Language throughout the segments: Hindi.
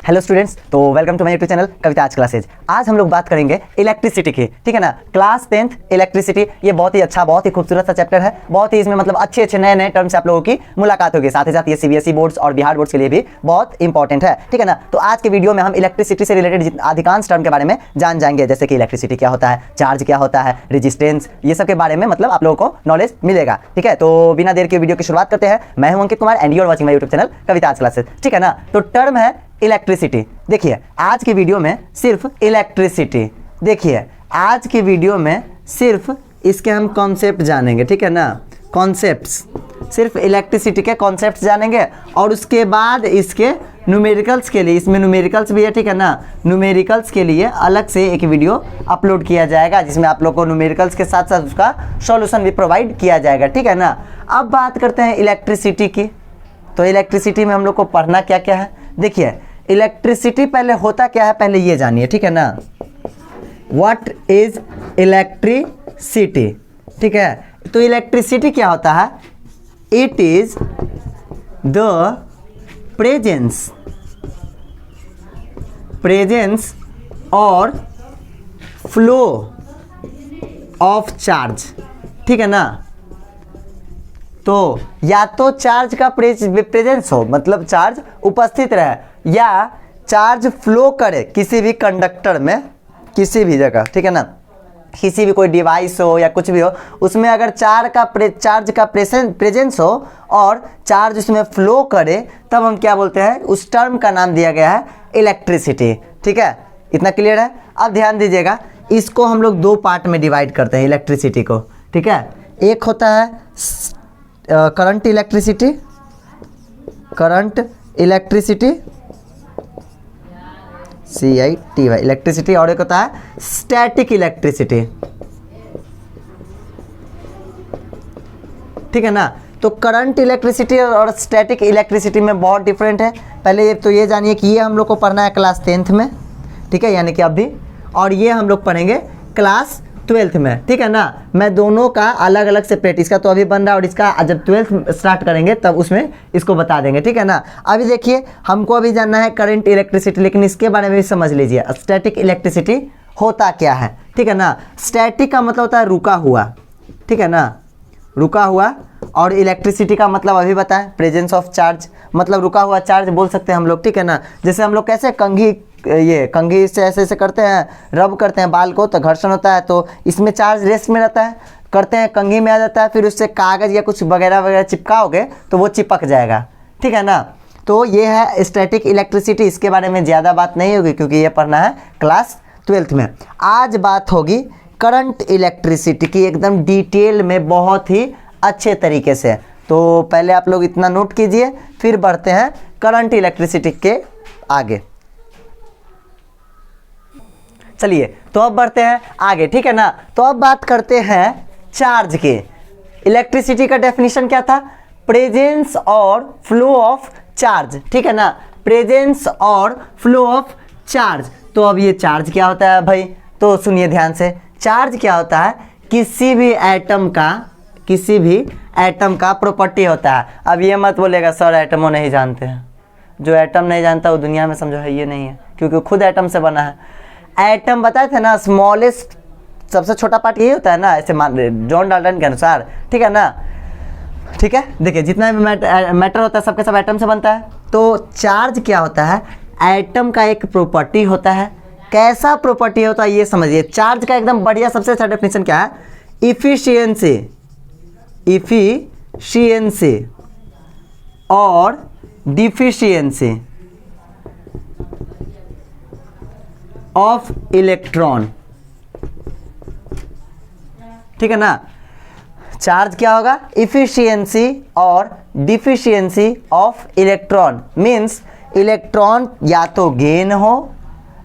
हेलो स्टूडेंट्स, तो welcome to my YouTube channel Kavita Aaj classes. आज हम लोग बात करेंगे इलेक्ट्रिसिटी की, ठीक है ना। क्लास 10th इलेक्ट्रिसिटी, ये बहुत ही अच्छा, बहुत ही खूबसूरत सा चैप्टर है। बहुत ही इसमें मतलब अच्छे नए नए टर्म्स आप लोगों की मुलाकात होगी। साथ ही साथ ये सीबीएसई बोर्ड्स और बिहार बोर्ड्स के लिए भी बहुत इंपॉर्टेंट है, ठीक है ना। तो आज के वीडियो में हम इलेक्ट्रिसिटी से रिलेटेड अधिकांश टर्म के बारे में जान जाएंगे, जैसे कि इलेक्ट्रिसिटी क्या होता है, चार्ज क्या होता है, रेजिस्टेंस, ये सब के बारे में मतलब आप लोगों को नॉलेज मिलेगा, ठीक है। तो बिना देर के वीडियो की शुरुआत करते हैं। मैं हूं Ankit Kumar and you are watching my YouTube channel Kavita Aaj classes, ठीक है ना। तो टर्म है इलेक्ट्रिसिटी। देखिए आज की वीडियो में सिर्फ इलेक्ट्रिसिटी, देखिए आज की वीडियो में सिर्फ इसके हम कॉन्सेप्ट जानेंगे, ठीक है ना। कॉन्सेप्ट्स, सिर्फ इलेक्ट्रिसिटी के कॉन्सेप्ट्स जानेंगे और उसके बाद इसके न्यूमेरिकल्स के लिए, इसमें न्यूमेरिकल्स भी है, ठीक है ना। न्यूमेरिकल्स के लिए अलग से एक वीडियो अपलोड किया जाएगा जिसमें आप लोग को न्यूमेरिकल्स के साथ साथ उसका सॉल्यूशन भी प्रोवाइड किया जाएगा, ठीक है ना। अब बात करते हैं इलेक्ट्रिसिटी की। तो इलेक्ट्रिसिटी में हम लोग को पढ़ना क्या क्या है। देखिए इलेक्ट्रिसिटी पहले होता क्या है, पहले ये जानिए, ठीक है ना। व्हाट इज इलेक्ट्रिसिटी, ठीक है। तो इलेक्ट्रिसिटी क्या होता है, इट इज द प्रेजेंस और फ्लो ऑफ चार्ज, ठीक है ना। तो या तो चार्ज का प्रेजेंस हो, मतलब चार्ज उपस्थित रहे, या चार्ज फ्लो करे किसी भी कंडक्टर में, किसी भी जगह, ठीक है ना। किसी भी कोई डिवाइस हो या कुछ भी हो, उसमें अगर चार्ज का प्रेजेंस हो और चार्ज उसमें फ्लो करे, तब हम क्या बोलते हैं, उस टर्म का नाम दिया गया है इलेक्ट्रिसिटी, ठीक है। इतना क्लियर है। अब ध्यान दीजिएगा, इसको हम लोग दो पार्ट में डिवाइड करते हैं इलेक्ट्रिसिटी को, ठीक है। एक होता है करंट इलेक्ट्रिसिटी, CITY इलेक्ट्रिसिटी, और एक होता है स्टैटिक इलेक्ट्रिसिटी, ठीक है ना। तो करंट इलेक्ट्रिसिटी और स्टैटिक इलेक्ट्रिसिटी में बहुत डिफरेंट है। पहले तो ये जानिए कि ये हम लोग को पढ़ना है क्लास 10th में, ठीक है, यानी कि अभी, और ये हम लोग पढ़ेंगे क्लास 12th में, ठीक है ना। मैं दोनों का अलग अलग सेपरेट, इसका तो अभी बन रहा है और इसका जब 12th स्टार्ट करेंगे तब उसमें इसको बता देंगे, ठीक है ना। अभी देखिए हमको अभी जानना है करंट इलेक्ट्रिसिटी, लेकिन इसके बारे में भी समझ लीजिए स्टैटिक इलेक्ट्रिसिटी होता क्या है, ठीक है ना। स्टैटिक का मतलब होता है रुका हुआ, ठीक है ना, रुका हुआ। और इलेक्ट्रिसिटी का मतलब अभी बताएं, प्रेजेंस ऑफ चार्ज, मतलब रुका हुआ चार्ज बोल सकते हैं हम लोग, ठीक है ना। जैसे हम लोग कैसे कंघी से ऐसे करते हैं, रब करते हैं बाल को तो घर्षण होता है, तो इसमें चार्ज रेस्ट में रहता है, करते हैं कंघी में आ जाता है, फिर उससे कागज़ या कुछ वगैरह चिपकाओगे तो वो चिपक जाएगा, ठीक है ना। तो ये है स्टैटिक इलेक्ट्रिसिटी। इसके बारे में ज़्यादा बात नहीं होगी क्योंकि ये पढ़ना है क्लास 12th में। आज बात होगी करंट इलेक्ट्रिसिटी की, एकदम डिटेल में, बहुत ही अच्छे तरीके से। तो पहले आप लोग इतना नोट कीजिए, फिर बढ़ते हैं करंट इलेक्ट्रिसिटी के आगे। चलिए तो अब बढ़ते हैं आगे, ठीक है ना। तो अब बात करते हैं चार्ज के। इलेक्ट्रिसिटी का डेफिनेशन क्या था, प्रेजेंस और फ्लो ऑफ चार्ज, ठीक है ना। प्रेजेंस और फ्लो ऑफ चार्ज। तो अब ये चार्ज क्या होता है भाई, तो सुनिए ध्यान से। चार्ज क्या होता है, किसी भी एटम का प्रॉपर्टी होता है। अब ये मत बोलेगा सर एटमों नहीं जानते हैं, जो एटम नहीं जानता वो दुनिया में समझो है ये नहीं है, क्योंकि खुद एटम से बना है। एटम बताए थे ना, स्मॉलेस्ट सबसे छोटा पार्ट यही होता है ना, ऐसे जॉन डाल्टन के अनुसार, ठीक है ना। ठीक है, देखिए जितना भी मैटर होता है सबके सब एटम से बनता है। तो चार्ज क्या होता है, एटम का एक प्रॉपर्टी होता है। कैसा प्रॉपर्टी होता है ये समझिए। चार्ज का एकदम बढ़िया सबसे अच्छा डेफिनेशन क्या है, इफिशियंसी और डिफिशियंसी ऑफ इलेक्ट्रॉन, ठीक है ना। चार्ज क्या होगा, इफिशियंसी और deficiency of electron, means electron या तो गेन हो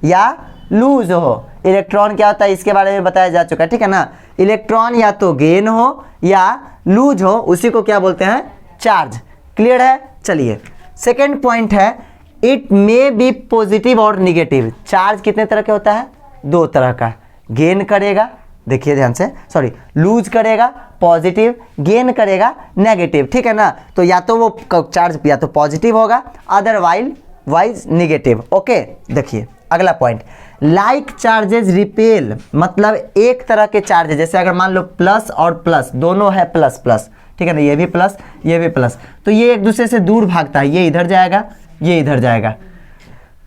या लूज हो। इलेक्ट्रॉन क्या होता है इसके बारे में बताया जा चुका है, ठीक है ना। इलेक्ट्रॉन या तो गेन हो या लूज हो, उसी को क्या बोलते हैं, चार्ज। क्लियर है। चलिए सेकेंड पॉइंट है, इट मे बी पॉजिटिव और निगेटिव। चार्ज कितने तरह के होता है, दो तरह का, गेन करेगा, देखिए ध्यान से, सॉरी, लूज करेगा पॉजिटिव, गेन करेगा नेगेटिव, ठीक है ना। तो या तो वो चार्ज या तो पॉजिटिव होगा, अदरवाइज वाइज निगेटिव। ओके, देखिए अगला पॉइंट, लाइक चार्जेस रिपेल, मतलब एक तरह के चार्जेस, जैसे अगर मान लो प्लस और प्लस दोनों है प्लस प्लस, ठीक है ना, ये भी प्लस ये भी प्लस, तो ये एक दूसरे से दूर भागता है, ये इधर जाएगा ये इधर जाएगा,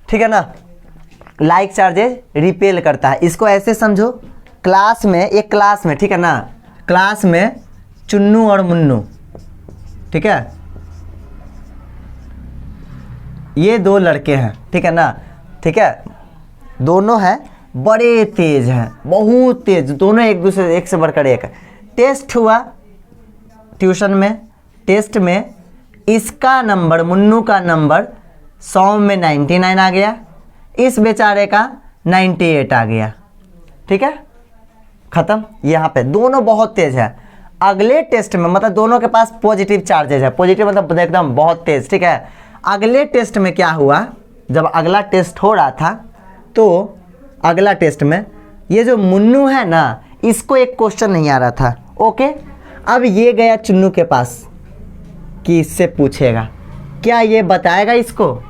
ठीक है ना। लाइक चार्जेस रिपेल करता है, इसको ऐसे समझो, क्लास में, एक क्लास में, ठीक है ना, क्लास में चुन्नू और मुन्नू, ठीक है, ये दो लड़के हैं, ठीक है ना, ठीक है, दोनों हैं बड़े तेज हैं, बहुत तेज, दोनों एक दूसरे, एक से बढ़कर एक। टेस्ट हुआ ट्यूशन में, टेस्ट में इसका नंबर, मुन्नू का नंबर 100 में 99 आ गया, इस बेचारे का 98 आ गया, ठीक है, खत्म। यहाँ पे दोनों बहुत तेज है। अगले टेस्ट में, मतलब दोनों के पास पॉजिटिव चार्जेज है, पॉजिटिव मतलब एकदम बहुत तेज, ठीक है। अगले टेस्ट में क्या हुआ, जब अगला टेस्ट हो रहा था तो अगला टेस्ट में ये जो मुन्नू है ना, इसको एक क्वेश्चन नहीं आ रहा था। ओके, अब ये गया चुन्नू के पास कि इससे पूछेगा, क्या ये बताएगा इसको?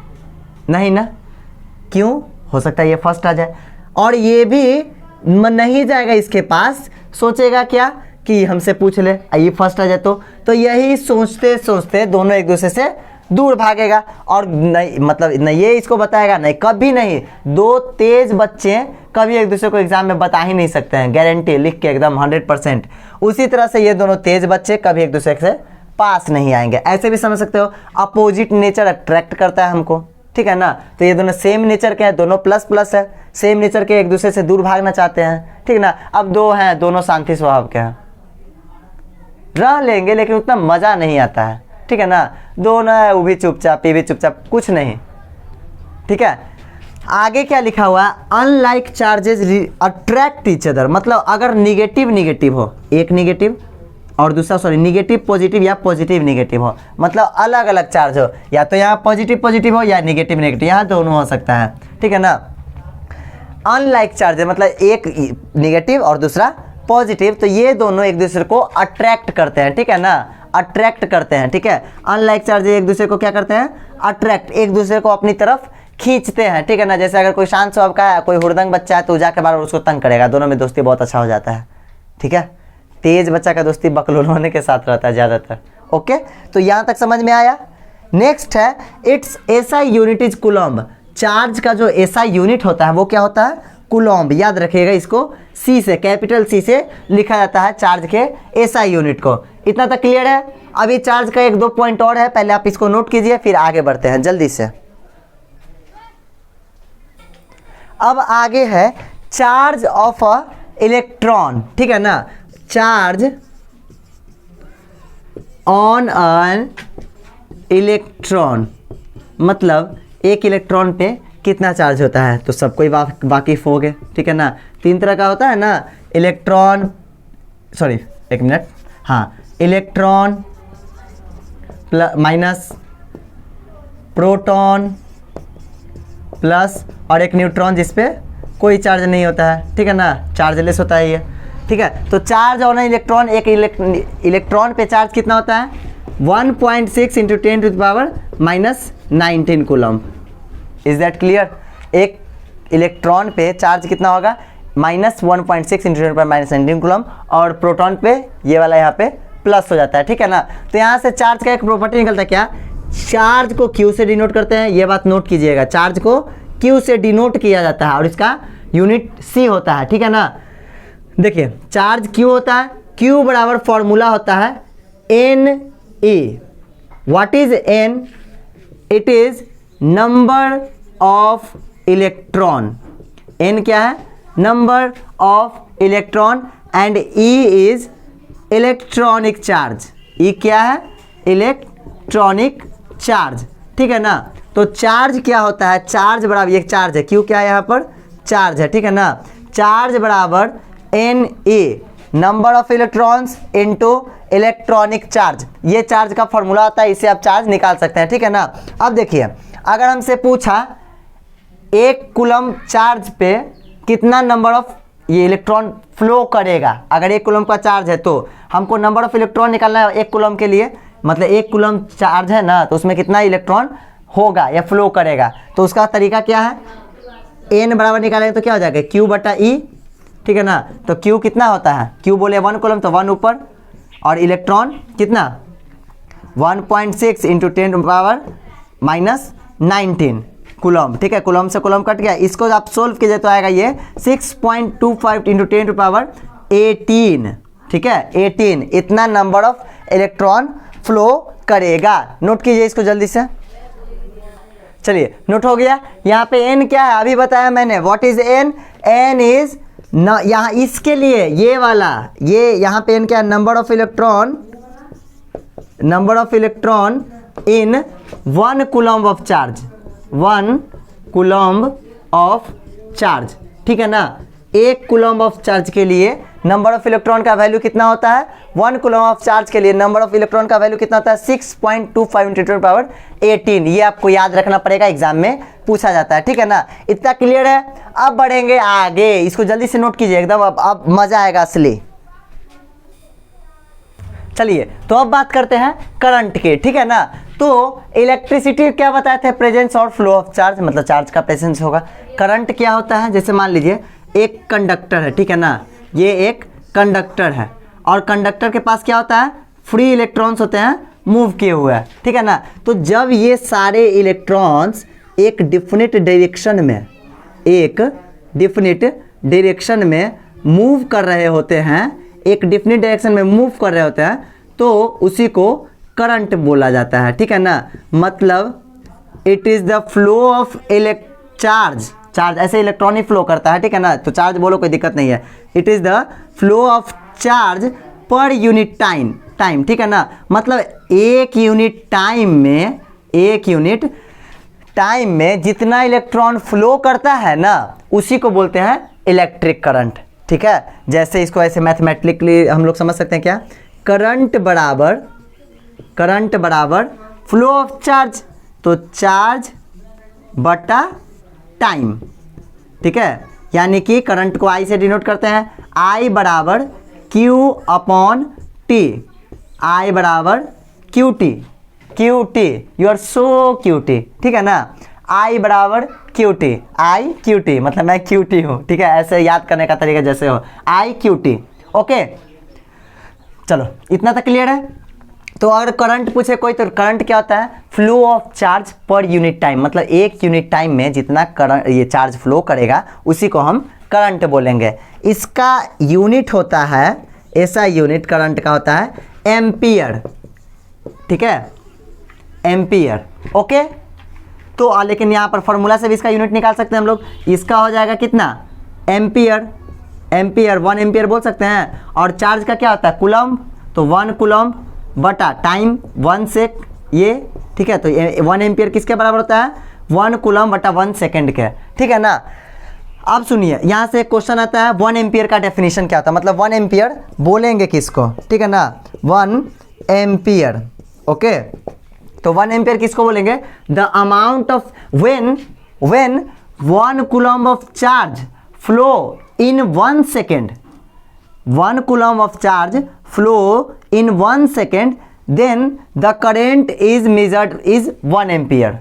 नहीं ना, क्यों? हो सकता है ये फर्स्ट आ जाए, और ये भी नहीं जाएगा इसके पास, सोचेगा क्या कि हमसे पूछ ले, ये फर्स्ट आ जाए तो यही सोचते सोचते दोनों एक दूसरे से दूर भागेगा, और नहीं, मतलब नहीं ये इसको बताएगा, नहीं कभी नहीं। दो तेज बच्चे कभी एक दूसरे को एग्जाम में बता ही नहीं सकते हैं, गारंटी लिख के एकदम 100%। उसी तरह से ये दोनों तेज बच्चे कभी एक दूसरे से पास नहीं आएंगे। ऐसे भी समझ सकते हो, अपोजिट नेचर अट्रैक्ट करता है हमको, ठीक है ना। तो ये दोनों सेम नेचर के हैं, दोनों प्लस प्लस है, सेम नेचर के, एक दूसरे से दूर भागना चाहते हैं, ठीक ना। अब दो हैं, दोनों शांति स्वभाव के हैं, रह लेंगे लेकिन उतना मज़ा नहीं आता है, ठीक है ना। दोनों है, वो भी चुपचाप, ये भी चुपचाप, कुछ नहीं, ठीक है। आगे क्या लिखा हुआ है, unlike charges attract each other, मतलब अगर निगेटिव निगेटिव हो, एक निगेटिव और दूसरा सॉरी निगेटिव पॉजिटिव या पॉजिटिव निगेटिव हो, मतलब अलग अलग चार्ज हो, या तो यहाँ पॉजिटिव पॉजिटिव हो या निगेटिव नेगेटिव, यहाँ दोनों हो सकता है, ठीक है ना। अनलाइक चार्जेस मतलब एक निगेटिव और दूसरा पॉजिटिव, तो ये दोनों एक दूसरे को अट्रैक्ट करते हैं, ठीक है ना, अट्रैक्ट करते हैं, ठीक है। अनलाइक चार्जेस एक दूसरे को क्या करते हैं, अट्रैक्ट, एक दूसरे को अपनी तरफ खींचते हैं, ठीक है ना। जैसे अगर कोई शांत स्वभाव का है, कोई हुड़दंग बच्चा है, तो जाके बार उसको तंग करेगा, दोनों में दोस्ती बहुत अच्छा हो जाता है, ठीक है। तेज बच्चा का दोस्ती बकलोल होने के साथ रहता है ज़्यादातर। ओके, तो यहाँ तक समझ में आया। नेक्स्ट है, it's SI unit is coulomb, charge का जो एसआई यूनिट होता है वो क्या होता है, कूलम्ब। याद रखिएगा इसको, सी से, कैपिटल सी से लिखा जाता है चार्ज के एसआई यूनिट को। इतना तक क्लियर है। अभी चार्ज का एक दो पॉइंट और है, पहले आप इसको नोट कीजिए, फिर आगे बढ़ते हैं जल्दी से। अब आगे है चार्ज ऑफ अ इलेक्ट्रॉन, ठीक है ना, चार्ज ऑन एन इलेक्ट्रॉन, मतलब एक इलेक्ट्रॉन पे कितना चार्ज होता है, तो सबको ही वाकिफ हो गए, ठीक है ना। तीन तरह का होता है ना, इलेक्ट्रॉन, सॉरी एक मिनट, हाँ, इलेक्ट्रॉन माइनस, प्रोटॉन प्लस, और एक न्यूट्रॉन जिसपे कोई चार्ज नहीं होता है, ठीक है ना, चार्जलेस होता है ये, ठीक है। तो चार्ज ऑन इलेक्ट्रॉन, एक इलेक्ट्रॉन पे चार्ज कितना होता है, 1.6 × 10⁻⁻19 कूलम्ब। Is that clear? एक इलेक्ट्रॉन पे चार्ज कितना होगा, -1.6 × 10⁻⁻19 कूलम्ब, और प्रोटॉन पे ये वाला यहाँ पे प्लस हो जाता है, ठीक है ना। तो यहाँ से चार्ज का एक प्रॉपर्टी निकलता है, क्या, चार्ज को Q से डिनोट करते हैं, ये बात नोट कीजिएगा, चार्ज को Q से डिनोट किया जाता है और इसका यूनिट C होता है, ठीक है ना। देखिए चार्ज Q होता है, Q बराबर फॉर्मूला होता है Ne। What is N? It is number of electron. N क्या है, number of electron, and E is electronic charge. E क्या है, इलेक्ट्रॉनिक चार्ज, ठीक है ना। तो चार्ज क्या होता है, चार्ज बराबर, ये चार्ज है, क्यों क्या है यहाँ पर चार्ज है, ठीक है ना। चार्ज बराबर Ne, number of electrons into electronic charge, ये चार्ज का फॉर्मूला होता है, इससे आप चार्ज निकाल सकते हैं, ठीक है ना। अब देखिए, अगर हमसे पूछा एक कूलम्ब चार्ज पे कितना नंबर ऑफ ये इलेक्ट्रॉन फ्लो करेगा, अगर एक कूलम्ब का चार्ज है तो हमको नंबर ऑफ इलेक्ट्रॉन निकालना है एक कूलम्ब के लिए, मतलब एक कूलम्ब चार्ज है ना, तो उसमें कितना इलेक्ट्रॉन होगा या फ्लो करेगा। तो उसका तरीका क्या है, एन बराबर निकालेंगे तो क्या हो जाएगा क्यू बटा ई, ठीक है ना। तो क्यू कितना होता है, क्यू बोले 1 कूलम तो 1 ऊपर, और इलेक्ट्रॉन कितना 1.6 इंटू 10⁻⁻19 कूलम, ठीक है। कूलम से कूलम कट गया। इसको आप सोल्व कीजिए तो आएगा ये 6.25 इंटू 10⁻18, ठीक है 18, इतना नंबर ऑफ इलेक्ट्रॉन फ्लो करेगा। नोट कीजिए इसको जल्दी से। चलिए नोट हो गया। यहाँ पे एन क्या है अभी बताया मैंने, what is an, an is न, यहाँ इसके लिए ये वाला, ये यहाँ पे एन क्या है, number of electron in 1 coulomb of charge, 1 coulomb of charge, ठीक है ना। 1 कूलम ऑफ चार्ज के लिए नंबर ऑफ इलेक्ट्रॉन का वैल्यू कितना होता है, 1 कूलम ऑफ चार्ज के लिए नंबर ऑफ इलेक्ट्रॉन का वैल्यू कितना होता है 6.25 इंटू 10⁻18। ये आपको याद रखना पड़ेगा, एग्जाम में पूछा जाता है, ठीक है ना। इतना क्लियर है। अब बढ़ेंगे आगे, इसको जल्दी से नोट कीजिए एकदम, अब मजा आएगा असली। चलिए तो अब बात करते हैं करंट के, ठीक है ना। तो इलेक्ट्रिसिटी क्या बताए थे, प्रेजेंस और फ्लो ऑफ चार्ज, मतलब चार्ज का प्रेजेंस होगा। करंट क्या होता है, जैसे मान लीजिए एक कंडक्टर है, ठीक है ना, ये एक कंडक्टर है, और कंडक्टर के पास क्या होता है, फ्री इलेक्ट्रॉन्स होते हैं मूव किए हुए, ठीक है ना। तो जब ये सारे इलेक्ट्रॉन्स एक डिफिनिट डायरेक्शन में मूव कर रहे होते हैं, एक डिफिनिट डायरेक्शन में मूव कर रहे होते हैं, तो उसी को करंट बोला जाता है, ठीक है ना। मतलब it is the flow of charge ऐसे इलेक्ट्रॉन ही फ्लो करता है, ठीक है ना। तो चार्ज बोलो कोई दिक्कत नहीं है। It is the flow of charge per unit time, ठीक है ना। मतलब एक यूनिट टाइम में जितना इलेक्ट्रॉन फ्लो करता है ना, उसी को बोलते हैं इलेक्ट्रिक करंट, ठीक है। जैसे इसको ऐसे मैथमेटिकली हम लोग समझ सकते हैं क्या, करंट बराबर फ्लो ऑफ चार्ज, तो चार्ज बटा टाइम, ठीक है। यानी कि करंट को आई से डिनोट करते हैं, आई बराबर क्यू अपॉन टी, आई बराबर Q T, you are so cutie, ठीक है ना। आई बराबर क्यूटी, आई क्यूटी मतलब मैं क्यूटी हूँ, ठीक है। ऐसे याद करने का तरीका जैसे हो, आई क्यूटी, ओके। चलो इतना तक क्लियर है। तो अगर करंट पूछे कोई, तो करंट क्या होता है, flow of charge per unit time, मतलब एक यूनिट टाइम में जितना करंट ये चार्ज फ्लो करेगा उसी को हम करंट बोलेंगे। इसका यूनिट होता है, ऐसा यूनिट करंट का होता है एम्पियर, ठीक है, एम्पियर, ओके। तो लेकिन यहाँ पर फॉर्मूला से भी इसका यूनिट निकाल सकते हैं हम लोग। इसका हो जाएगा कितना, एम्पियर 1 एम्पियर बोल सकते हैं। और चार्ज का क्या होता है, कूलम, तो 1 कूलम बटा टाइम 1 सेक, ये ठीक है। तो 1 एम्पियर किसके बराबर होता है, 1 कूलम बटा 1 सेकेंड के, ठीक है ना। अब सुनिए, यहाँ से एक क्वेश्चन आता है, 1 एम्पियर का डेफिनेशन क्या होता है, मतलब 1 एम्पियर बोलेंगे किसको, ठीक है ना, 1 एम्पियर, ओके। तो 1 एम्पियर किसको बोलेंगे, the amount of when 1 coulomb of charge flow in 1 second, 1 coulomb of charge flow in 1 second, then the current is measured is 1 ampere.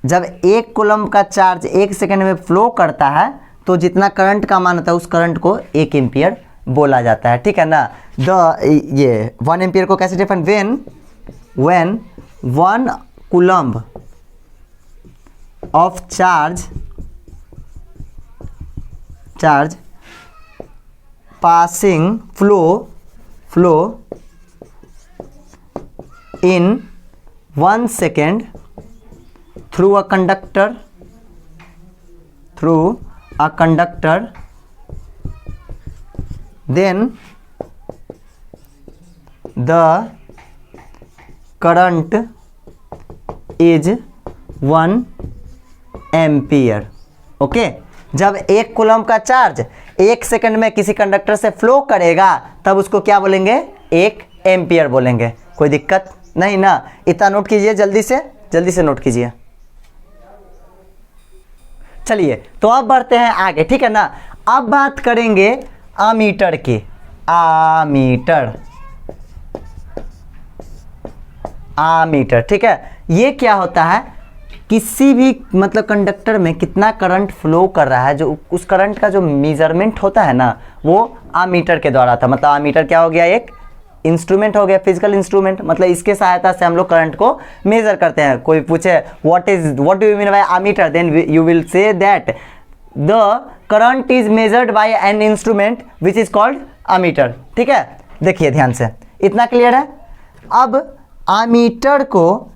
जब 1 कूलम का चार्ज 1 सेकेंड में फ्लो करता है, तो जितना करंट का मान होता है उस करंट को 1 एम्पियर बोला जाता है, ठीक है ना। ये 1 एम्पियर को कैसे define, when 1 coulomb of charge passing flow in 1 second through a conductor, then the current is 1 ampere, okay. जब 1 कूलम का चार्ज 1 सेकंड में किसी कंडक्टर से फ्लो करेगा, तब उसको क्या बोलेंगे, 1 एम्पियर बोलेंगे। कोई दिक्कत नहीं ना। इतना नोट कीजिए, जल्दी से नोट कीजिए। चलिए तो अब बढ़ते हैं आगे, ठीक है ना। अब बात करेंगे अमीटर की, अमीटर, ठीक है। ये क्या होता है, किसी भी मतलब कंडक्टर में कितना करंट फ्लो कर रहा है, जो उस करंट का जो मेजरमेंट होता है ना, वो आमीटर के द्वारा था। मतलब आमीटर क्या हो गया, एक इंस्ट्रूमेंट हो गया, फिजिकल इंस्ट्रूमेंट। मतलब इसके सहायता से हम लोग करंट को मेजर करते हैं। कोई पूछे what do you mean by ammeter, then you will say that the current is measured by an instrument which is called ammeter. ठीक है, देखिए ध्यान से, इतना क्लियर है। अब आमीटर को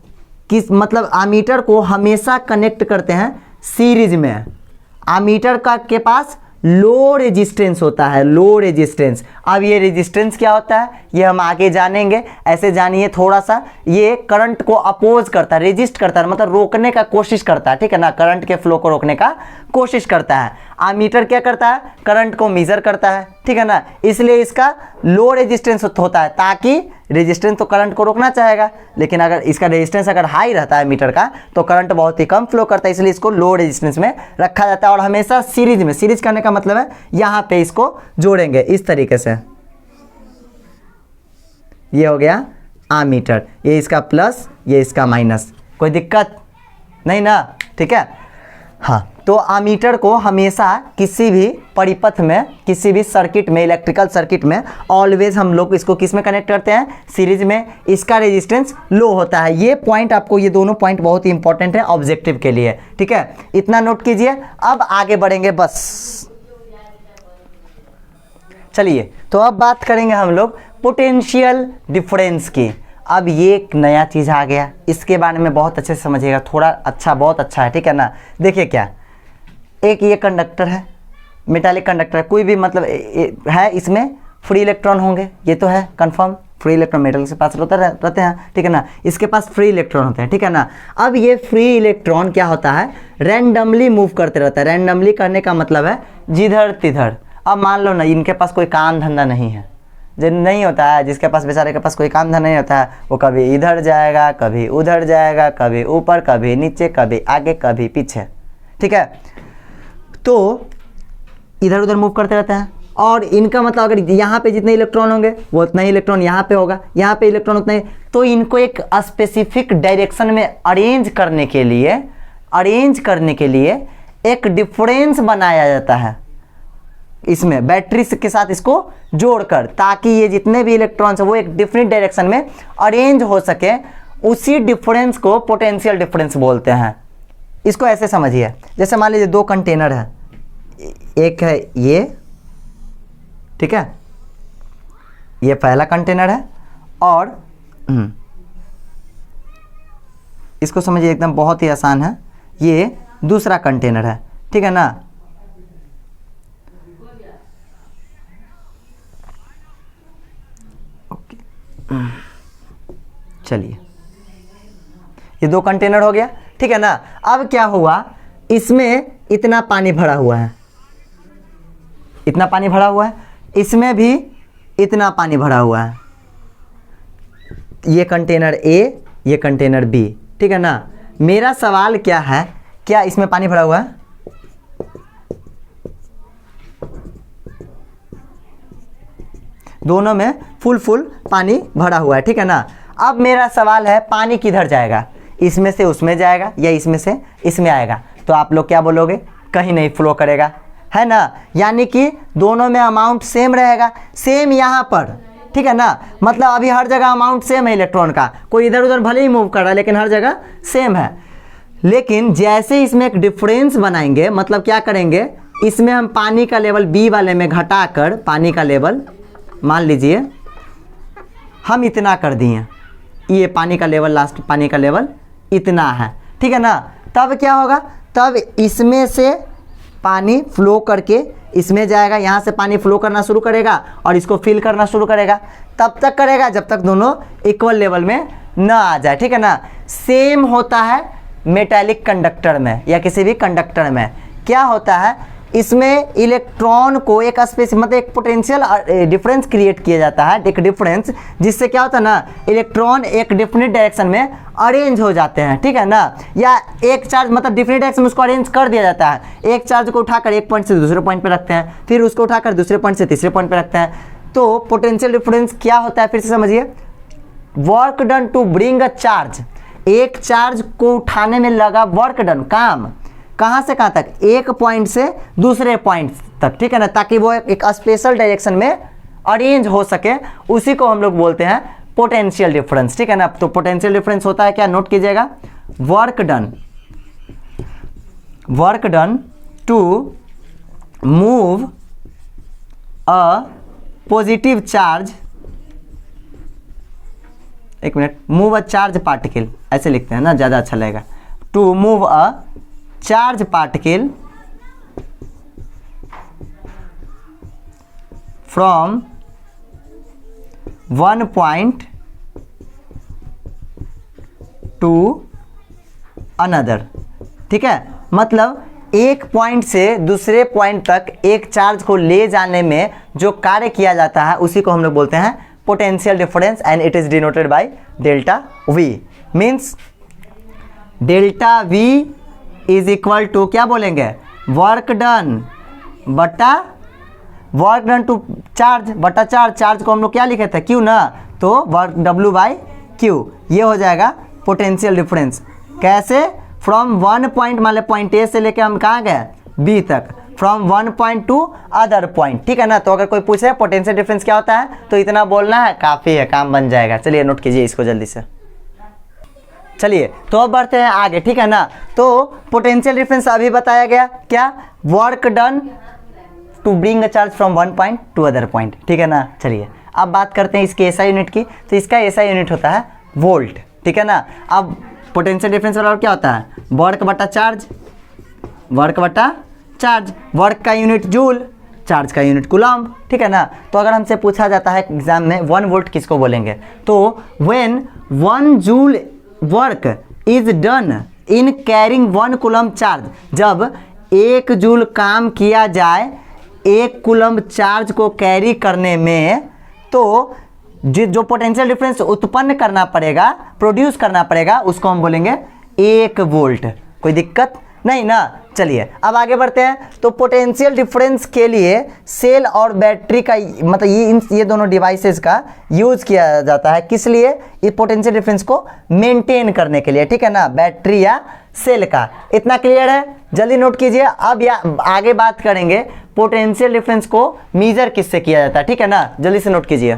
मतलब आमीटर को हमेशा कनेक्ट करते हैं सीरीज में। आमीटर का के पास लो रेजिस्टेंस होता है, लो रेजिस्टेंस। अब ये रेजिस्टेंस क्या होता है ये हम आगे जानेंगे, ऐसे जानिए थोड़ा सा। ये करंट को अपोज करता है, रेजिस्ट करता है, मतलब रोकने का कोशिश करता है। ठीक है ना, करंट के फ्लो को रोकने का कोशिश करता है। आमीटर क्या करता है, करंट को मेजर करता है। ठीक है ना, इसलिए इसका लो रेजिस्टेंस होता है, ताकि रेजिस्टेंस तो करंट को रोकना चाहेगा, लेकिन अगर इसका रेजिस्टेंस अगर हाई रहता है मीटर का, तो करंट बहुत ही कम फ्लो करता है, इसलिए इसको लो रेजिस्टेंस में रखा जाता है। और हमेशा सीरीज में, सीरीज करने का मतलब है यहाँ पे इसको जोड़ेंगे इस तरीके से। ये हो गया आमीटर, ये इसका प्लस, ये इसका माइनस। कोई दिक्कत नहीं ना, ठीक है। हाँ, तो आमीटर को हमेशा किसी भी परिपथ में, किसी भी सर्किट में, इलेक्ट्रिकल सर्किट में ऑलवेज हम लोग इसको किस में कनेक्ट करते हैं, सीरीज में। इसका रेजिस्टेंस लो होता है। ये पॉइंट आपको, ये दोनों पॉइंट बहुत ही इंपॉर्टेंट है ऑब्जेक्टिव के लिए। ठीक है, इतना नोट कीजिए। अब आगे बढ़ेंगे बस। चलिए, तो अब बात करेंगे हम लोग पोटेंशियल डिफरेंस की। अब ये एक नया चीज़ आ गया, इसके बारे में बहुत अच्छे से समझिएगा, थोड़ा अच्छा, बहुत अच्छा है। ठीक है ना, देखिए क्या, एक ये कंडक्टर है, मेटालिक कंडक्टर है, कोई भी मतलब है, इसमें फ्री इलेक्ट्रॉन होंगे, ये तो है कंफर्म। फ्री इलेक्ट्रॉन मेटल के पास रहते हैं। ठीक है ना, इसके पास फ्री इलेक्ट्रॉन होते हैं। ठीक है ना, अब ये फ्री इलेक्ट्रॉन क्या होता है, रैंडमली मूव करते रहता है। रैंडमली करने का मतलब है जिधर तिधर। अब मान लो ना, इनके पास कोई काम धंधा नहीं है, जो नहीं होता है, जिसके पास, बेचारे के पास कोई काम धंधा नहीं होता है, वो कभी इधर जाएगा, कभी उधर जाएगा, कभी ऊपर, कभी नीचे, कभी आगे, कभी पीछे। ठीक है, तो इधर उधर मूव करते रहते हैं। और इनका मतलब अगर यहाँ पे जितने इलेक्ट्रॉन होंगे वो उतना ही इलेक्ट्रॉन यहाँ पे होगा, यहाँ पे इलेक्ट्रॉन उतना ही। तो इनको एक स्पेसिफिक डायरेक्शन में अरेंज करने के लिए एक डिफरेंस बनाया जाता है इसमें, बैटरी के साथ इसको जोड़कर, ताकि ये जितने भी इलेक्ट्रॉन्स हैं वो एक डिफरेंट डायरेक्शन में अरेंज हो सके। उसी डिफरेंस को पोटेंशियल डिफरेंस बोलते हैं। इसको ऐसे समझिए, जैसे मान लीजिए दो कंटेनर है, एक है ये, ठीक है, ये पहला कंटेनर है, और इसको समझिए, एकदम बहुत ही आसान है, ये दूसरा कंटेनर है। ठीक है ना, चलिए, ये दो कंटेनर हो गया। ठीक है ना, अब क्या हुआ, इसमें इतना पानी भरा हुआ है, इतना पानी भरा हुआ है, इसमें भी इतना पानी भरा हुआ है। ये कंटेनर ए, ये कंटेनर बी। ठीक है ना, मेरा सवाल क्या है, क्या इसमें पानी भरा हुआ है? दोनों में फुल पानी भरा हुआ है। ठीक है ना, अब मेरा सवाल है पानी किधर जाएगा, इसमें से उसमें जाएगा या इसमें से इसमें आएगा? तो आप लोग क्या बोलोगे, कहीं नहीं फ्लो करेगा, है ना। यानी कि दोनों में अमाउंट सेम रहेगा, सेम यहाँ पर। ठीक है ना, मतलब अभी हर जगह अमाउंट सेम है इलेक्ट्रॉन का, कोई इधर उधर भले ही मूव कर रहा है लेकिन हर जगह सेम है। लेकिन जैसे इसमें एक डिफरेंस बनाएंगे, मतलब क्या करेंगे, इसमें हम पानी का लेवल बी वाले में घटाकर, पानी का लेवल मान लीजिए हम इतना कर दिए, ये पानी का लेवल, लास्ट पानी का लेवल इतना है। ठीक है ना, तब क्या होगा, तब इसमें से पानी फ्लो करके इसमें जाएगा, यहाँ से पानी फ्लो करना शुरू करेगा और इसको फिल करना शुरू करेगा। तब तक करेगा जब तक दोनों इक्वल लेवल में ना आ जाए। ठीक है ना, सेम होता है मेटालिक कंडक्टर में या किसी भी कंडक्टर में। क्या होता है, इसमें इलेक्ट्रॉन को एक मतलब एक पोटेंशियल डिफरेंस क्रिएट किया जाता है, एक डिफरेंस, जिससे क्या होता है ना, इलेक्ट्रॉन एक डिफरेंट डायरेक्शन में अरेंज हो जाते हैं। ठीक है ना, या एक चार्ज मतलब डिफरेंट डायरेक्शन में उसको अरेंज कर दिया जाता है। एक चार्ज को उठाकर एक पॉइंट से दूसरे पॉइंट पे रखते हैं, फिर उसको उठाकर दूसरे पॉइंट से तीसरे पॉइंट पे रखते हैं। तो पोटेंशियल डिफरेंस क्या होता है, फिर से समझिए, work done to bring a charge, एक चार्ज को उठाने में लगा वर्क डन, काम कहाँ से कहाँ तक, एक पॉइंट से दूसरे पॉइंट तक, ठीक है ना, ताकि वो एक स्पेशल डायरेक्शन में अरेंज हो सके, उसी को हम लोग बोलते हैं पोटेंशियल डिफरेंस, ठीक है ना। तो पोटेंशियल डिफरेंस होता है क्या, नोट कीजिएगा, work done to move a positive charge, एक minute, move a charge particle, ऐसे लिखते हैं ना, ज़्यादा अच्छा लगेगा, to move a charge particle from one point to another, ठीक है। मतलब एक पॉइंट से दूसरे पॉइंट तक एक चार्ज को ले जाने में जो कार्य किया जाता है उसी को हम लोग बोलते हैं potential difference, and it is denoted by delta V. Means delta V is equal to क्या बोलेंगे, वर्क डन टू चार्ज बटा चार्ज को हम लोग क्या लिखे थे, क्यू ना, तो वर्क डब्ल्यू बाई क्यू, ये हो जाएगा पोटेंशियल डिफरेंस। कैसे, फ्रॉम वन पॉइंट, मान ले पॉइंट ए से लेके हम कहाँ गए, बी तक, from one point to other point, ठीक है ना। तो अगर कोई पूछे पोटेंशियल डिफरेंस क्या होता है तो इतना बोलना है, काफ़ी है, काम बन जाएगा। चलिए नोट कीजिए इसको जल्दी से। चलिए तो अब बढ़ते हैं आगे, ठीक है ना। तो पोटेंशियल डिफरेंस अभी बताया गया, क्या, work done to bring a charge from one point to other point, ठीक है ना। चलिए अब बात करते हैं इसके एसआई यूनिट की। तो इसका एसआई यूनिट होता है वोल्ट, ठीक है ना। अब पोटेंशियल डिफरेंस वाला क्या होता है, वर्क बटा चार्ज, वर्क का यूनिट जूल, चार्ज का यूनिट कूलम्ब, ठीक है ना। तो अगर हमसे पूछा जाता है एग्जाम में 1 वोल्ट किसको बोलेंगे, तो when 1 joule work is done in carrying 1 coulomb charge, जब 1 जूल काम किया जाए 1 कूलम्ब चार्ज को कैरी करने में, तो जो पोटेंशियल डिफरेंस उत्पन्न करना पड़ेगा, प्रोड्यूस करना पड़ेगा, उसको हम बोलेंगे 1 वोल्ट। कोई दिक्कत नहीं ना। चलिए अब आगे बढ़ते हैं। तो पोटेंशियल डिफरेंस के लिए सेल और बैटरी का, मतलब ये दोनों डिवाइसेस का यूज किया जाता है, किस लिए, ये पोटेंशियल डिफरेंस को मेंटेन करने के लिए, ठीक है ना, बैटरी या सेल का। इतना क्लियर है, जल्दी नोट कीजिए। अब आगे बात करेंगे पोटेंशियल डिफरेंस को मीजर किससे किया जाता है, ठीक है ना, जल्दी से नोट कीजिए।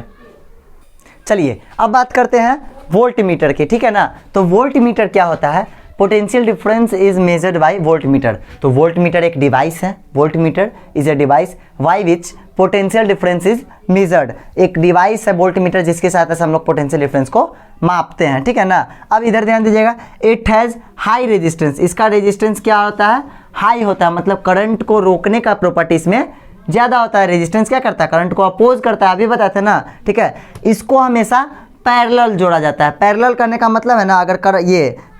चलिए अब बात करते हैं वोल्ट मीटर की, ठीक है ना। तो वोल्ट मीटर क्या होता है, potential difference is measured bye volt meter. तो वोल्ट मीटर एक डिवाइस है, volt meter is a device by which potential difference is measured. एक डिवाइस है वोल्ट मीटर जिसके साथ हम लोग पोटेंशियल डिफरेंस को मापते हैं, ठीक है ना। अब इधर ध्यान दीजिएगा, इट हैज़ हाई रेजिस्टेंस, इसका रेजिस्टेंस क्या होता है, हाई होता है, मतलब करंट को रोकने का प्रॉपर्टी इसमें ज़्यादा होता है। रेजिस्टेंस क्या करता है, करंट को अपोज करता है, अभी बताते हैं ना, ठीक है। इसको हमेशा पैरेलल जोड़ा जाता है। पैरेलल करने का मतलब है ना, अगर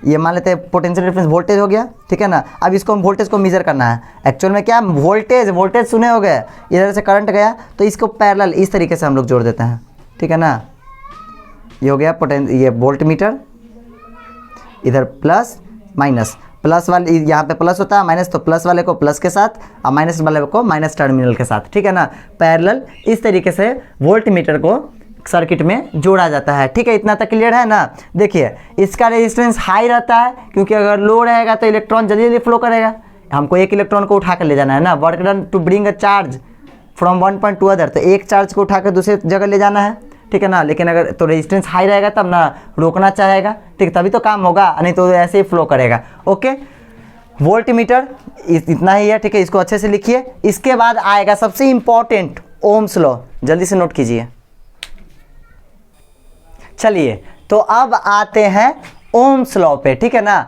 ये मान लेते हैं पोटेंशियल डिफरेंस वोल्टेज हो गया, ठीक है ना। अब इसको हम वोल्टेज को मेजर करना है, एक्चुअल में क्या, वोल्टेज सुने हो गए, इधर से करंट गया, तो इसको पैरेलल इस तरीके से हम लोग जोड़ देते हैं, ठीक है ना। ये हो गया ये वोल्ट मीटर, इधर प्लस माइनस, प्लस वाले यहाँ पे प्लस होता है, माइनस, तो प्लस वाले को प्लस के साथ और माइनस वाले को माइनस टर्मिनल के साथ, ठीक है ना। पैरेलल इस तरीके से वोल्ट मीटर को सर्किट में जोड़ा जाता है, ठीक है। इतना तक क्लियर है ना। देखिए इसका रेजिस्टेंस हाई रहता है, क्योंकि अगर लो रहेगा तो इलेक्ट्रॉन जल्दी जल्दी फ्लो करेगा, हमको एक इलेक्ट्रॉन को उठा कर ले जाना है ना। Work done to bring a charge from one point to other, तो एक चार्ज को उठा कर दूसरे जगह ले जाना है, ठीक है ना। लेकिन अगर तो रेजिस्टेंस हाई रहेगा तब ना रोकना चाहेगा, ठीक, तभी तो काम होगा, नहीं तो ऐसे ही फ्लो करेगा। ओके, वोल्ट मीटर इतना ही है, ठीक है, इसको अच्छे से लिखिए। इसके बाद आएगा सबसे इंपॉर्टेंट ओम्स लॉ, जल्दी से नोट कीजिए। चलिए तो अब आते हैं ओम्स लॉ पे, ठीक है ना।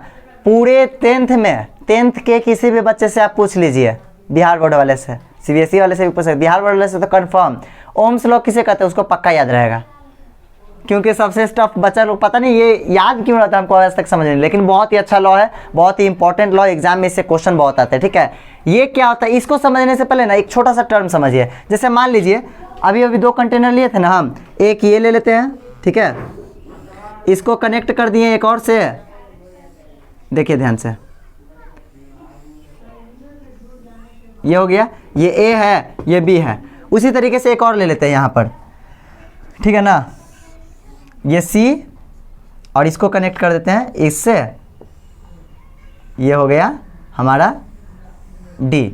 पूरे 10th में, 10th के किसी भी बच्चे से आप पूछ लीजिए, बिहार बोर्ड वाले से, सीबीएसई वाले से भी पूछ सकते, बिहार बोर्ड वाले से तो कंफर्म। ओम्स लॉ किसे कहते हैं उसको पक्का याद रहेगा, क्योंकि सबसे टफ बच्चा लोग, पता नहीं ये याद क्यों रहता है हमको आज तक समझ नहीं, लेकिन बहुत ही अच्छा लॉ है, बहुत ही इंपॉर्टेंट लॉ, एग्जाम में इससे क्वेश्चन बहुत आते हैं, ठीक है। ये क्या होता है, इसको समझने से पहले ना एक छोटा सा टर्म समझिए। जैसे मान लीजिए अभी 2 कंटेनर लिए थे ना हम, एक ये ले लेते हैं, ठीक है, इसको कनेक्ट कर दिए एक और से, देखिए ध्यान से, ये हो गया, ये ए है, ये बी है। उसी तरीके से एक और ले लेते हैं यहाँ पर, ठीक है ना, ये सी और इसको कनेक्ट कर देते हैं इससे, ये हो गया हमारा D,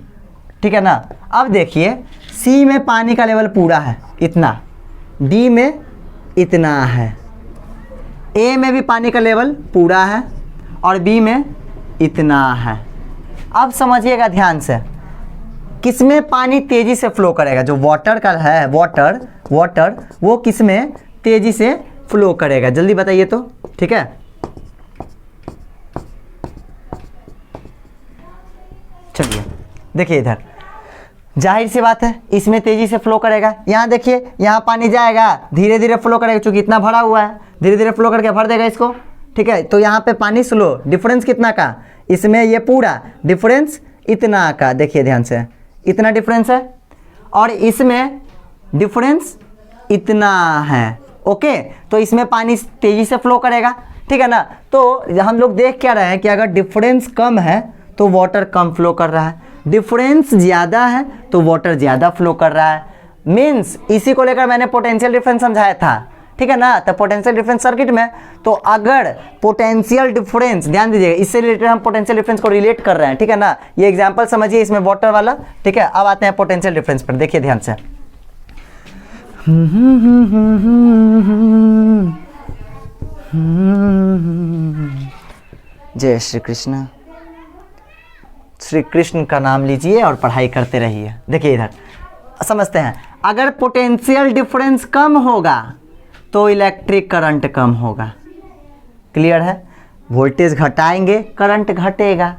ठीक है ना। अब देखिए C में पानी का लेवल पूरा है इतना, D में इतना है, A में भी पानी का लेवल पूरा है और B में इतना है। अब समझिएगा ध्यान से, किसमें पानी तेजी से फ्लो करेगा, जो वाटर का है, वाटर वो किसमें तेजी से फ्लो करेगा, जल्दी बताइए तो, ठीक है। चलिए देखिए इधर, जाहिर सी बात है इसमें तेजी से फ्लो करेगा। यहाँ देखिए, यहाँ पानी जाएगा, धीरे धीरे फ्लो करेगा, क्योंकि इतना भरा हुआ है, धीरे धीरे फ्लो करके भर देगा इसको, ठीक है। तो यहाँ पे पानी स्लो, डिफरेंस कितना का, इसमें ये पूरा डिफरेंस इतना का, देखिए ध्यान से, इतना डिफरेंस है और इसमें डिफरेंस इतना है, ओके। तो इसमें पानी तेजी से फ्लो करेगा, ठीक है ना। तो हम लोग देख क्या रहे हैं कि अगर डिफरेंस कम है तो वाटर कम फ्लो कर रहा है, डिफरेंस ज़्यादा है तो वाटर ज़्यादा फ्लो कर रहा है। मीन्स इसी को लेकर मैंने पोटेंशियल डिफरेंस समझाया था, ठीक है ना। तो पोटेंशियल डिफरेंस सर्किट में, तो अगर पोटेंशियल डिफरेंस, ध्यान दीजिएगा, इससे रिलेटेड हम पोटेंशियल डिफरेंस को रिलेट कर रहे हैं, ठीक है ना। ये एग्जांपल समझिए इसमें वाटर वाला, ठीक है। अब आते हैं पोटेंशियल डिफरेंस पर, देखिए ध्यान से। जय श्री कृष्ण, श्री कृष्ण का नाम लीजिए और पढ़ाई करते रहिए। देखिए इधर समझते हैं, अगर पोटेंशियल डिफरेंस कम होगा तो इलेक्ट्रिक करंट कम होगा, क्लियर है। वोल्टेज घटाएंगे करंट घटेगा,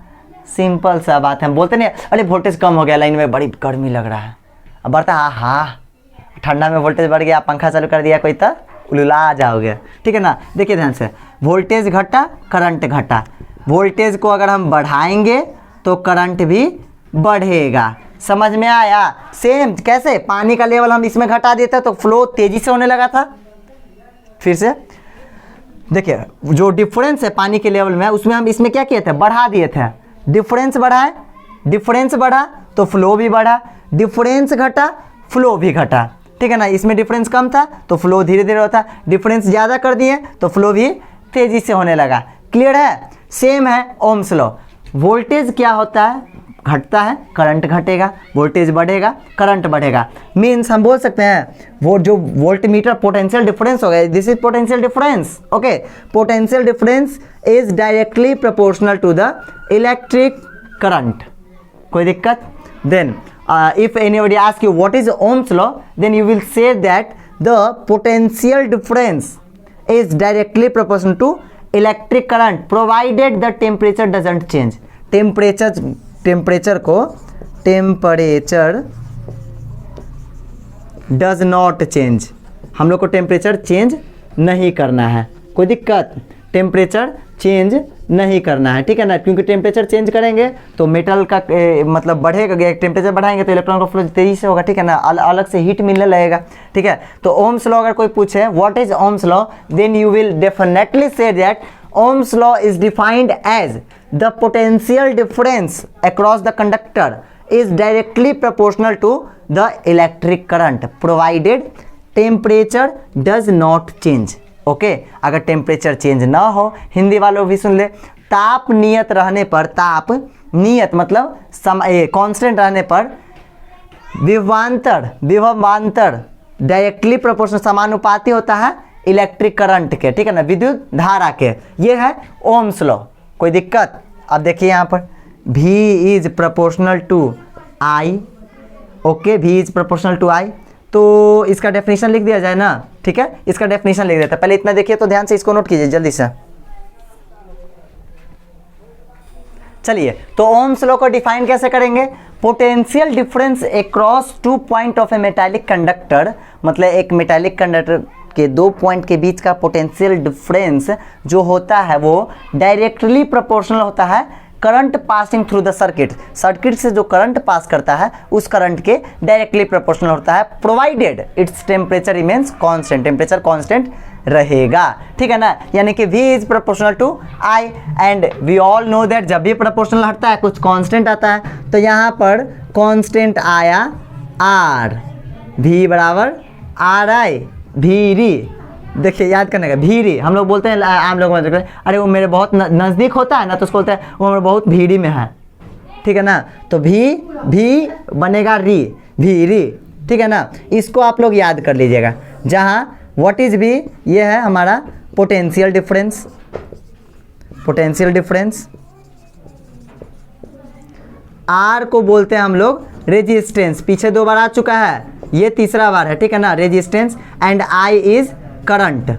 सिंपल सा बात है। हम बोलते नहीं अरे वोल्टेज कम हो गया लाइन में, बड़ी गर्मी लग रहा है, अब बढ़ता हाँ ठंडा में वोल्टेज बढ़ गया, पंखा चालू कर दिया कोई तो उलुला जाओगे, ठीक है ना। देखिए ध्यान से, वोल्टेज घटा करंट घटा, वोल्टेज को अगर हम बढ़ाएंगे तो करंट भी बढ़ेगा, समझ में आया। सेम कैसे, पानी का लेवल हम इसमें घटा देते तो फ्लो तेजी से होने लगा था। फिर से देखिए, जो डिफरेंस है पानी के लेवल में, उसमें हम इसमें क्या किए थे, बढ़ा दिए थे। डिफरेंस बढ़ा है, डिफरेंस बढ़ा तो फ्लो भी बढ़ा, डिफरेंस घटा फ्लो भी घटा, ठीक है ना। इसमें डिफरेंस कम था तो फ्लो धीरे धीरे होता, डिफरेंस ज़्यादा कर दिए तो फ्लो भी तेजी से होने लगा, क्लियर है। सेम है ओम्स लॉ, वोल्टेज क्या होता है, घटता है करंट घटेगा, वोल्टेज बढ़ेगा करंट बढ़ेगा। मीन्स हम बोल सकते हैं वो जो वोल्ट मीटर पोटेंशियल डिफरेंस हो गया, this is potential difference, okay. Potential difference is directly proportional to the electric current, कोई दिक्कत। Then if anybody asks you what is Ohm's law, then you will say that the potential difference is directly proportional to electric current provided the temperature doesn't change। Temperature को टेम्परेचर डज नॉट चेंज, हम लोग को टेम्परेचर चेंज नहीं करना है, कोई दिक्कत, टेम्परेचर चेंज नहीं करना है, ठीक है ना। क्योंकि टेम्परेचर चेंज करेंगे तो मेटल का मतलब बढ़ेगा, टेम्परेचर बढ़ाएंगे तो इलेक्ट्रॉन का फ्लो तेजी से होगा, ठीक है ना, अलग से हीट मिलने लगेगा, ठीक है। तो ओम्स लॉ अगर कोई पूछे what is Ohm's law, then you will definitely say that Ohm's law is defined as the potential difference across the conductor is directly proportional to the electric current provided temperature does not change, okay. अगर टेम्परेचर चेंज ना हो, हिंदी वालों भी सुन ले, ताप नियत रहने पर, ताप नियत मतलब कांस्टेंट रहने पर विभवांतर डायरेक्टली प्रोपोर्शनल समानुपाती होता है इलेक्ट्रिक करंट के, ठीक है ना, विद्युत धारा के। ये है ओम्स लॉ, कोई दिक्कत। अब देखिए यहाँ पर V is proportional to I, okay, V is proportional to I। तो इसका डेफिनेशन लिख दिया जाए ना, ठीक है, इसका डेफिनेशन लिख देता है। पहले इतना देखिए तो ध्यान से इसको नोट कीजिए जल्दी से। चलिए, तो ओम्स लॉ को डिफाइन कैसे करेंगे, potential difference across 2 point of A metallic conductor, मतलब एक मेटालिक कंडक्टर के 2 पॉइंट के बीच का पोटेंशियल डिफरेंस जो होता है वो डायरेक्टली प्रोपोर्शनल होता है current passing through the circuit, circuit से जो करंट पास करता है उस करंट के डायरेक्टली प्रोपोर्शनल होता है, provided its temperature remains constant, temperature constant रहेगा, ठीक है ना। यानी कि V is proportional to I and we all know that जब भी प्रोपोर्शनल हटता है कुछ कांस्टेंट आता है, तो यहाँ पर कांस्टेंट आया R, V बराबर RI, V देखिए याद करने का, भीरी हम लोग बोलते हैं आम लोग में, अरे वो मेरे बहुत नज़दीक होता है ना, तो उसको बोलते हैं वो मेरे बहुत भीड़ी में है, ठीक है ना। तो भी बनेगा री, भीरी, ठीक है ना। इसको आप लोग याद कर लीजिएगा। जहाँ व्हाट इज भी, ये है हमारा potential difference, potential difference. R को बोलते हैं हम लोग रेजिस्टेंस, पीछे 2 बार आ चुका है, ये तीसरा बार है, ठीक है ना, resistance. And I is current,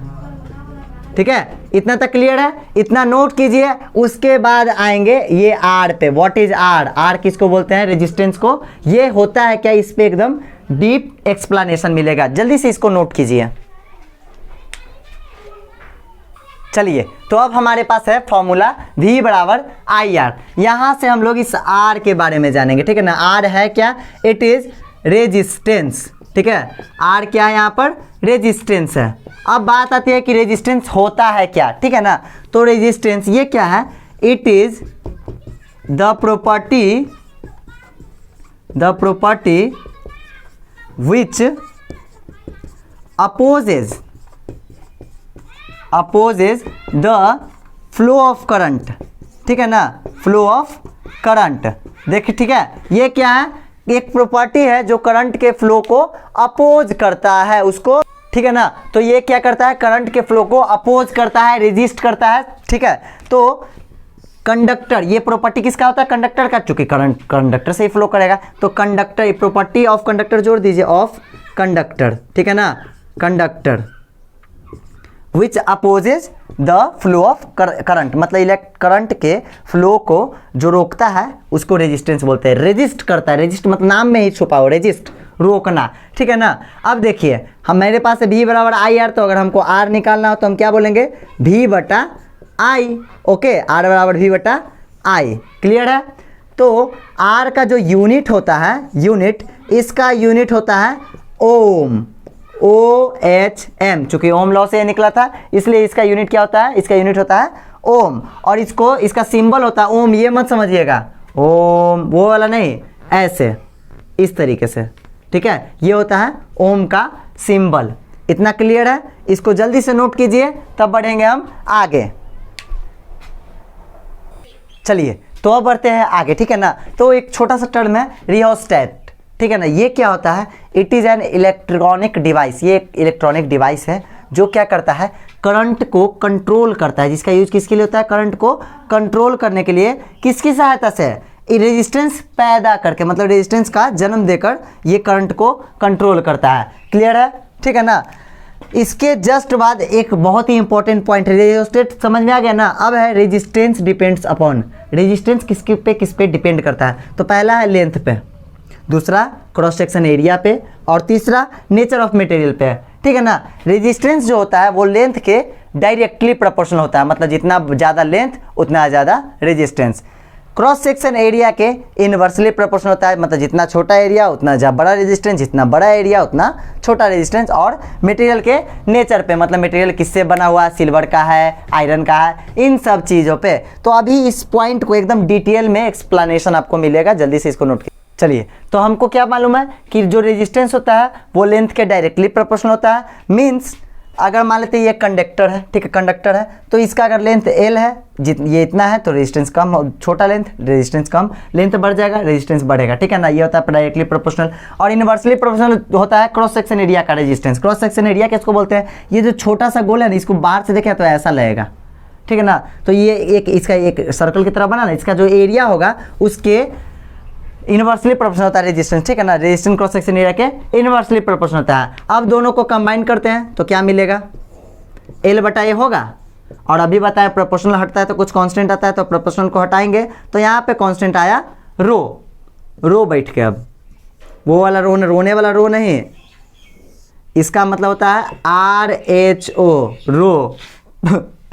ठीक है। इतना तक क्लियर है, इतना नोट कीजिए। उसके बाद आएंगे ये आर पे। What is are? आर किसको बोलते हैं? रेजिस्टेंस को। ये होता है क्या, इस पे एकदम डीप एक्सप्लेनेशन मिलेगा, जल्दी से इसको नोट कीजिए। चलिए, तो अब हमारे पास है फॉर्मूला V बराबर आई आर। यहां से हम लोग इस R के बारे में जानेंगे, ठीक है ना। R है क्या? इट इज रेजिस्टेंस, ठीक है। R क्या है यहाँ पर? रेजिस्टेंस है। अब बात आती है कि रेजिस्टेंस होता है क्या, ठीक है ना। तो रेजिस्टेंस ये क्या है? It is the property which opposes the flow of current, ठीक है ना, फ्लो ऑफ करंट। देखिए, ठीक है, ये क्या है? एक प्रॉपर्टी है जो करंट के फ्लो को अपोज करता है उसको, ठीक है ना। तो ये क्या करता है? करंट के फ्लो को अपोज करता है, रेजिस्ट करता है, ठीक है। तो कंडक्टर, ये प्रॉपर्टी किसका होता है? कंडक्टर का, चूंकि करंट कंडक्टर से ही फ्लो करेगा, तो कंडक्टर, प्रॉपर्टी ऑफ कंडक्टर जोड़ दीजिए, ऑफ कंडक्टर, ठीक है ना, conductor which opposes the flow of current, मतलब करंट के फ्लो को जो रोकता है उसको रेजिस्टेंस बोलते हैं। रेजिस्ट करता है, रेजिस्ट मतलब नाम में ही छुपा हो, रेजिस्ट, रोकना, ठीक है ना। अब देखिए, हम मेरे पास है V बराबर आई आर, तो अगर हमको R निकालना हो तो हम क्या बोलेंगे? V बटा आई, ओके, R बराबर V बटा आई, क्लियर है। तो R का जो यूनिट होता है, यूनिट, इसका यूनिट होता है ओम, OHM, चूंकि ओम लॉ से निकला था इसलिए इसका यूनिट क्या होता है? इसका यूनिट होता है ओम। और इसको, इसका सिंबल होता है ओम, ये मत समझिएगा ओम वो वाला नहीं, ऐसे, इस तरीके से, ठीक है, ये होता है ओम का सिंबल। इतना क्लियर है? इसको जल्दी से नोट कीजिए, तब बढ़ेंगे हम आगे। चलिए, तो अब बढ़ते हैं आगे, ठीक है ना। तो एक छोटा सा टर्म है रियोस्टेट, ठीक है ना। ये क्या होता है? It is an electronic device, ये एक इलेक्ट्रॉनिक डिवाइस है जो क्या करता है? करंट को कंट्रोल करता है। जिसका यूज किसके लिए होता है? करंट को कंट्रोल करने के लिए। किसकी सहायता से? रेजिस्टेंस पैदा करके, मतलब रेजिस्टेंस का जन्म देकर ये करंट को कंट्रोल करता है। क्लियर है? ठीक है ना। इसके जस्ट बाद एक बहुत ही इंपॉर्टेंट पॉइंट है, रेजिस्टेंस समझ में आ गया ना। अब है रेजिस्टेंस डिपेंड्स अपॉन, रेजिस्टेंस किस पे डिपेंड करता है? तो पहला है लेंथ पे, दूसरा क्रॉस सेक्शन एरिया पे, और तीसरा नेचर ऑफ मटेरियल पे, ठीक है ना। रेजिस्टेंस जो होता है वो लेंथ के डायरेक्टली प्रोपोर्शनल होता है, मतलब जितना ज़्यादा लेंथ उतना ज़्यादा रेजिस्टेंस। क्रॉस सेक्शन एरिया के इनवर्सली प्रोपोर्शनल होता है, मतलब जितना छोटा एरिया उतना बड़ा रेजिस्टेंस, जितना बड़ा एरिया उतना छोटा रेजिस्टेंस। और मटेरियल के नेचर पे, मतलब मटेरियल किससे बना हुआ है, सिल्वर का है, आयरन का है, इन सब चीज़ों पे। तो अभी इस पॉइंट को एकदम डिटेल में एक्सप्लेनेशन आपको मिलेगा, जल्दी से इसको नोट कीजिए। चलिए, तो हमको क्या मालूम है कि जो रेजिस्टेंस होता है वो लेंथ के डायरेक्टली प्रोपोर्शनल होता है। मीन्स अगर मान लेते हैं ये कंडक्टर है, ठीक है, कंडक्टर है, तो इसका अगर लेंथ L है, ये इतना है, तो रेजिस्टेंस कम, छोटा लेंथ, रेजिस्टेंस कम, लेंथ बढ़ जाएगा, रेजिस्टेंस बढ़ेगा, ठीक है ना। ये होता है डायरेक्टली प्रोपोर्शनल। और इनवर्सली प्रोपोर्शनल होता है क्रॉस सेक्शन एरिया का रेजिस्टेंस। क्रॉस सेक्शन एरिया किसको बोलते हैं? ये जो छोटा सा गोल है ना, इसको बाहर से देखें तो ऐसा लगेगा, ठीक है ना। तो ये एक इसका एक सर्कल की तरह बना ना, इसका जो एरिया होगा उसके इनवर्सली प्रोपोर्शनल होता है रेजिस्टेंस, ठीक है ना। रेजिस्टेंस क्रॉस सेक्शन एरिया के इनवर्सली प्रोपोर्शनल होता है। अब दोनों को कंबाइन करते हैं तो क्या मिलेगा? L बटा A होगा। और अभी बताया प्रोपोर्शनल हटता है तो कुछ कांस्टेंट आता है, तो प्रोपोर्शनल को हटाएंगे तो यहाँ पे कांस्टेंट आया रो बैठ के। अब वो वाला रो, रोने वाला रो नहीं, इसका मतलब होता है RHO, रो।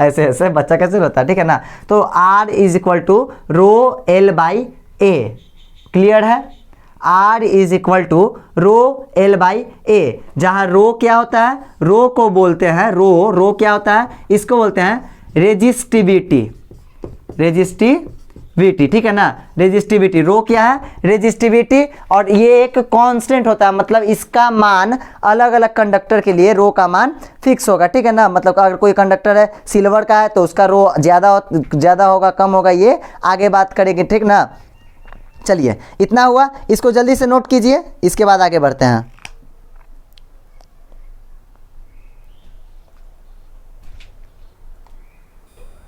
ऐसे ऐसे बच्चा कैसे होता है, ठीक है ना। तो R is equal to rho L by A, clear है। R is equal to rho L by A, जहाँ रो क्या होता है? रो को बोलते हैं, रो क्या होता है? इसको बोलते हैं रेजिस्टिविटी, रेजिस्टिविटी, ठीक है ना, रेजिस्टिविटी। रो क्या है? रेजिस्टिविटी, और ये एक कांस्टेंट होता है, मतलब इसका मान अलग अलग कंडक्टर के लिए रो का मान फिक्स होगा, ठीक है ना। मतलब अगर कोई कंडक्टर है सिल्वर का है तो उसका रो ज़्यादा होगा कम होगा, ये आगे बात करेंगे, ठीक ना। चलिए इतना हुआ, इसको जल्दी से नोट कीजिए, इसके बाद आगे बढ़ते हैं।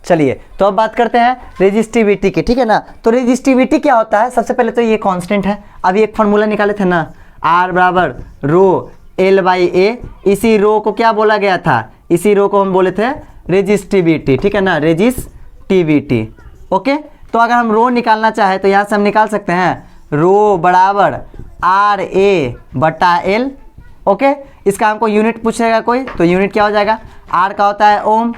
चलिए तो अब बात करते हैं रेजिस्टिविटी की, ठीक है ना। तो रेजिस्टिविटी क्या होता है? सबसे पहले तो ये कांस्टेंट है, अभी एक फार्मूला निकाले थे ना, R बराबर रो L/A। इसी रो को क्या बोला गया था? इसी रो को हम बोले थे रेजिस्टिविटी, ठीक है ना, रेजिस्टिविटी। ओके, तो अगर हम रो निकालना चाहे तो यहाँ से हम निकाल सकते हैं रो बराबर RA/L। ओके, इसका हमको यूनिट पूछेगा कोई, तो यूनिट क्या हो जाएगा? R का होता है ओम,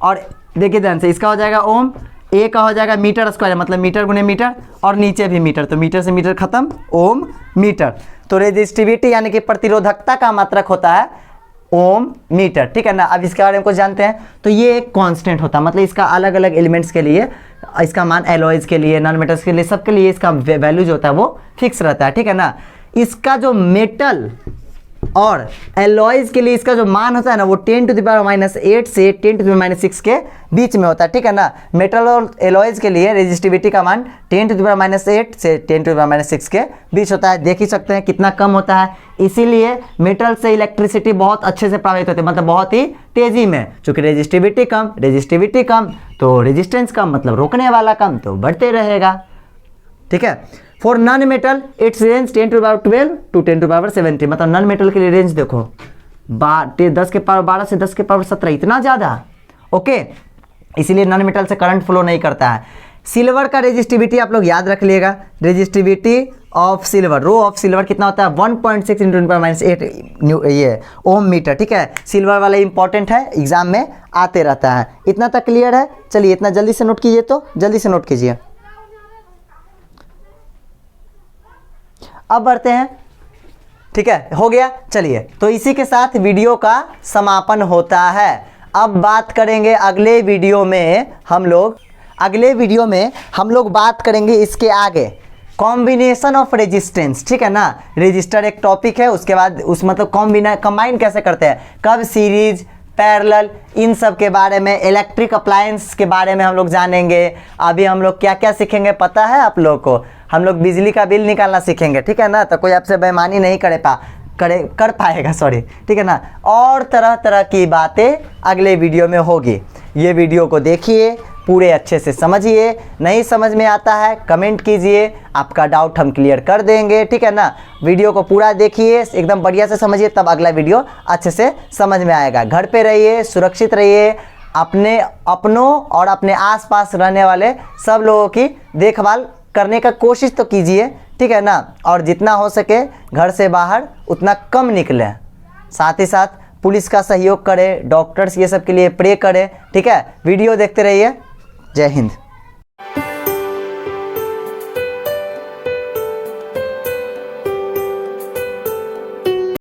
और देखिए ध्यान से, इसका हो जाएगा ओम, ए का हो जाएगा मीटर स्क्वायर, मतलब मीटर गुने मीटर, और नीचे भी मीटर, तो मीटर से मीटर खत्म, ओम मीटर। तो रेजिस्टिविटी यानी कि प्रतिरोधकता का मात्रक होता है ओम मीटर, ठीक है ना। अब इसके बारे में कुछ जानते हैं, तो ये एक कांस्टेंट होता है, मतलब इसका अलग अलग एलिमेंट्स के लिए इसका मान, एलॉयज के लिए, नॉन मेटल्स के लिए, सबके लिए इसका वैल्यू जो होता है वो फिक्स रहता है, ठीक है ना। इसका जो मेटल और एलॉयज के लिए इसका जो मान होता है ना, वो 10⁻⁸ से 10⁻⁶ के बीच में होता है, ठीक है ना। मेटल और एलॉयज के लिए रेजिस्टिविटी का मान 10⁻⁸ से 10⁻⁶ के बीच होता है। देख ही सकते हैं कितना कम होता है, इसीलिए मेटल से इलेक्ट्रिसिटी बहुत अच्छे से प्रभावित होती है, मतलब बहुत ही तेजी में। चूंकि रेजिस्टिविटी कम तो रेजिस्टेंस कम, मतलब रोकने वाला कम, तो बढ़ते रहेगा, ठीक है। For non metal it's range 10⁻12 to 10⁻70, मतलब नॉन मेटल के लिए रेंज देखो 10 के पावर 12 से 10 के पावर 17, इतना ज़्यादा। ओके, इसीलिए नॉन मेटल से करंट फ्लो नहीं करता है। सिल्वर का रेजिस्टिविटी आप लोग याद रख लिएगा, resistivity of silver, rho of silver कितना होता है? 1.6 × 10⁻⁸ ये ओम मीटर, ठीक है। सिल्वर वाला इंपॉर्टेंट है, एग्जाम में आते रहता है। इतना तक क्लियर है? चलिए इतना जल्दी से नोट कीजिए, तो जल्दी से नोट कीजिए। अब बढ़ते हैं, ठीक है, हो गया। चलिए तो इसी के साथ वीडियो का समापन होता है। अब बात करेंगे अगले वीडियो में हम लोग बात करेंगे इसके आगे कॉम्बिनेशन ऑफ रेजिस्टेंस, ठीक है ना। रेजिस्टर एक टॉपिक है, उसके बाद उस मतलब कंबाइन कैसे करते हैं, कब सीरीज, पैरेलल, इन सब के बारे में, इलेक्ट्रिक अप्लायंस के बारे में हम लोग जानेंगे। अभी हम लोग क्या क्या सीखेंगे पता है आप लोग को? हम लोग बिजली का बिल निकालना सीखेंगे, ठीक है ना। तो कोई आपसे बेईमानी नहीं कर पाएगा, सॉरी, ठीक है ना। और तरह तरह की बातें अगले वीडियो में होगी। ये वीडियो को देखिए, पूरे अच्छे से समझिए, नहीं समझ में आता है कमेंट कीजिए, आपका डाउट हम क्लियर कर देंगे, ठीक है ना। वीडियो को पूरा देखिए, एकदम बढ़िया से समझिए, तब अगला वीडियो अच्छे से समझ में आएगा। घर पे रहिए, सुरक्षित रहिए, अपनों और अपने आसपास रहने वाले सब लोगों की देखभाल करने का कोशिश तो कीजिए, ठीक है ना। और जितना हो सके घर से बाहर उतना कम निकलें। साथ ही साथ पुलिस का सहयोग करें, डॉक्टर्स ये सब के लिए प्रे करें, ठीक है। वीडियो देखते रहिए। जय हिंद।